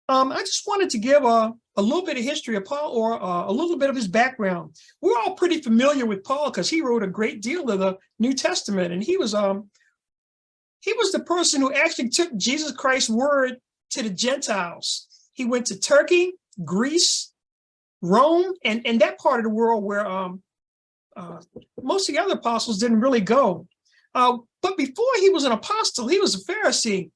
I just wanted to give a little bit of history of Paul, or a little bit of his background. We're all pretty familiar with Paul because he wrote a great deal of the New Testament, and he was the person who actually took Jesus Christ's word to the Gentiles. He went to Turkey, Greece, Rome, and that part of the world where most of the other apostles didn't really go. But before he was an apostle, he was a Pharisee.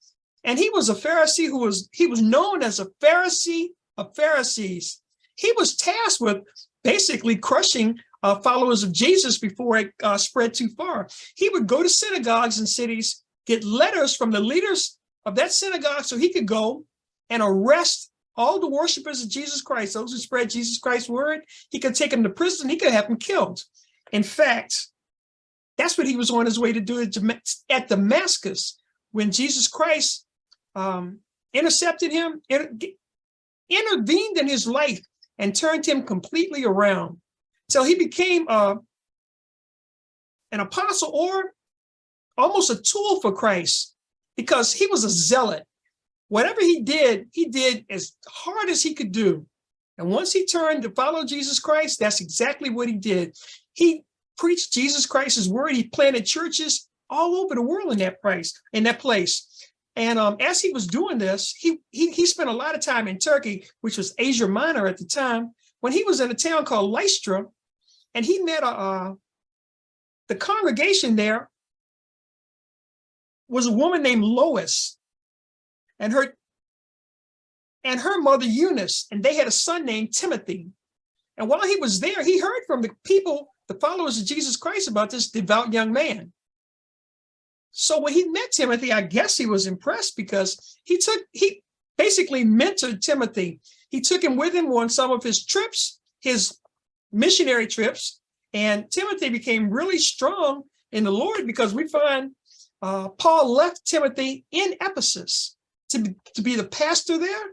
And he was a Pharisee he was known as a Pharisee of Pharisees. He was tasked with basically crushing followers of Jesus before it spread too far. He would go to synagogues and cities, get letters from the leaders of that synagogue so he could go and arrest all the worshipers of Jesus Christ, those who spread Jesus Christ's word. He could take them to prison. He could have them killed. In fact, that's what he was on his way to do at Damascus when Jesus Christ intercepted him, intervened in his life, and turned him completely around. So he became an apostle, or almost a tool for Christ, because he was a zealot. Whatever he did as hard as he could do. And once he turned to follow Jesus Christ, that's exactly what he did. He preached Jesus Christ's word. He planted churches all over the world in that place. And as he was doing this, he spent a lot of time in Turkey, which was Asia Minor at the time, when he was in a town called Lystra, and he met the congregation there was a woman named Lois and her mother Eunice, and they had a son named Timothy. And while he was there, he heard from the people, the followers of Jesus Christ, about this devout young man. So when he met Timothy, I guess he was impressed, because he basically mentored Timothy. He took him with him on some of his trips, his missionary trips, and Timothy became really strong in the Lord, because we find Paul left Timothy in Ephesus to be the pastor there.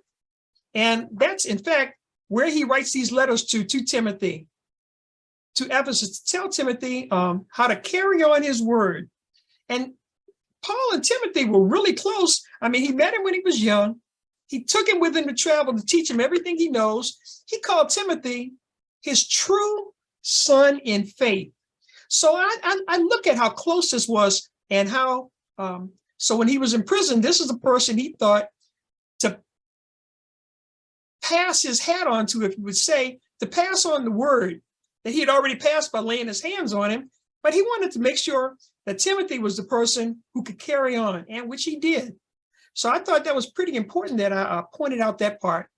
And that's, in fact, where he writes these letters to Timothy, to Ephesus, to tell Timothy how to carry on his word. And Paul and Timothy were really close. I mean, he met him when he was young. He took him with him to travel to teach him everything he knows. He called Timothy his true son in faith. So I look at how close this was, and how, so when he was in prison, this is the person he thought to pass his hat on to, if you would say, to pass on the word that he had already passed by laying his hands on him. But he wanted to make sure that Timothy was the person who could carry on, and which he did. So I thought that was pretty important that I pointed out that part.